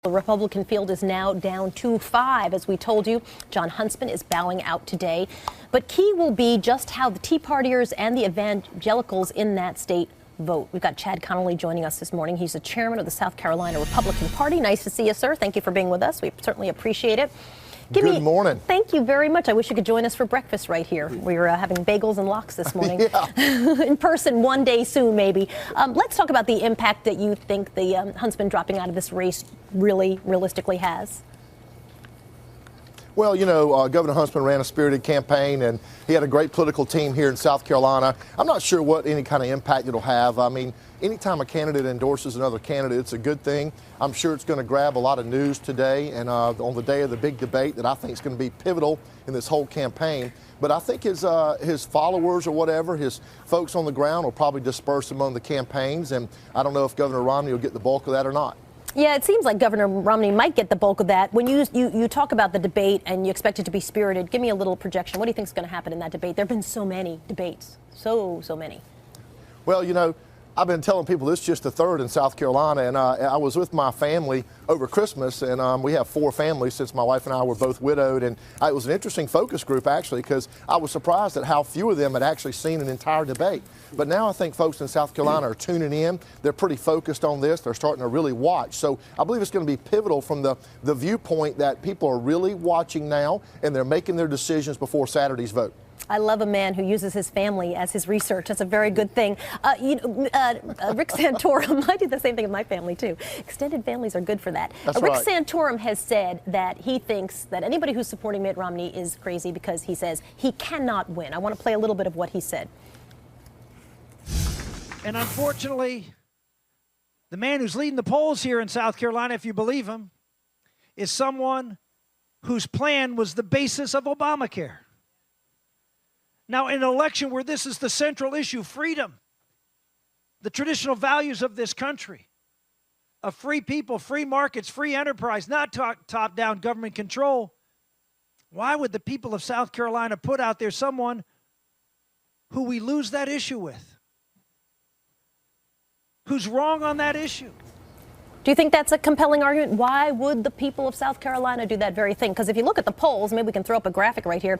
The Republican field is now down 2-5. As we told you, John Huntsman is bowing out today. But key will be just how the Tea Partiers and the evangelicals in that state vote. We've got Chad Connelly joining us this morning. He's the chairman of the South Carolina Republican Party. Nice to see you, sir. Thank you for being with us. We certainly appreciate it. Good morning. Thank you very much. I wish you could join us for breakfast right here. We were having bagels and lox this morning. In person one day soon, maybe. Let's talk about the impact that you think the Huntsman dropping out of this race really realistically has. Well, you know, Governor Huntsman ran a spirited campaign, and he had a great political team here in South Carolina. I'm not sure what any kind of impact it'll have. I mean, anytime a candidate endorses another candidate, it's a good thing. I'm sure it's going to grab a lot of news today and on the day of the big debate that I think is going to be pivotal in this whole campaign. But I think his followers or whatever, his folks on the ground will probably disperse among the campaigns, and I don't know if Governor Romney will get the bulk of that or not. Yeah, it seems like Governor Romney might get the bulk of that. When you talk about the debate and you expect it to be spirited, give me a little projection. What do you think is going to happen in that debate? There have been so many debates, so many. Well, you know, I've been telling people this is just the third in South Carolina, and I was with my family over Christmas, and we have 4 families since my wife and I were both widowed, and it was an interesting focus group, actually, because I was surprised at how few of them had actually seen an entire debate. But now I think folks in South Carolina are tuning in. They're pretty focused on this. They're starting to really watch. So I believe it's going to be pivotal from the viewpoint that people are really watching now, and they're making their decisions before Saturday's vote. I love a man who uses his family as his research. That's a very good thing. Rick Santorum, I do the same thing in my family, too. Extended families are good for that. That's Rick right. Santorum has said that he thinks that anybody who's supporting Mitt Romney is crazy because he says he cannot win. I want to play a little bit of what he said. And unfortunately, the man who's leading the polls here in South Carolina, if you believe him, is someone whose plan was the basis of Obamacare. Now, in an election where this is the central issue, freedom, the traditional values of this country, of free people, free markets, free enterprise, not top-down government control, why would the people of South Carolina put out there someone who we lose that issue with? Who's wrong on that issue? Do you think that's a compelling argument? Why would the people of South Carolina do that very thing? Because if you look at the polls, maybe we can throw up a graphic right here.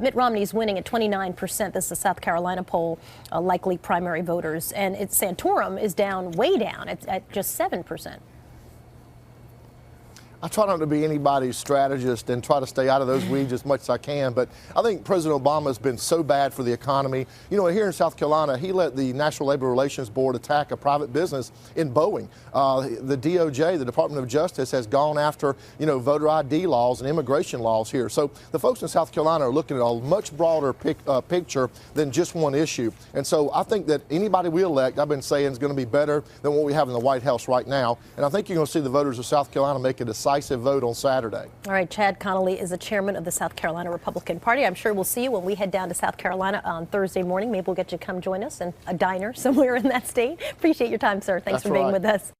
Mitt Romney's winning at 29%. This is a South Carolina poll, likely primary voters. And Santorum is down, way down, at just 7%. I try not to be anybody's strategist and try to stay out of those weeds as much as I can, but I think President Obama has been so bad for the economy. You know, here in South Carolina, he let the National Labor Relations Board attack a private business in Boeing. The DOJ, the Department of Justice, has gone after, you know, voter ID laws and immigration laws here. So the folks in South Carolina are looking at a much broader picture than just one issue. And so I think that anybody we elect, I've been saying, is going to be better than what we have in the White House right now. And I think you're going to see the voters of South Carolina make a decisive vote on Saturday. All right, Chad Connelly is the chairman of the South Carolina Republican Party. I'm sure we'll see you when we head down to South Carolina on Thursday morning. Maybe we'll get you to come join us in a diner somewhere in that state. Appreciate your time, sir. Thanks for being with us.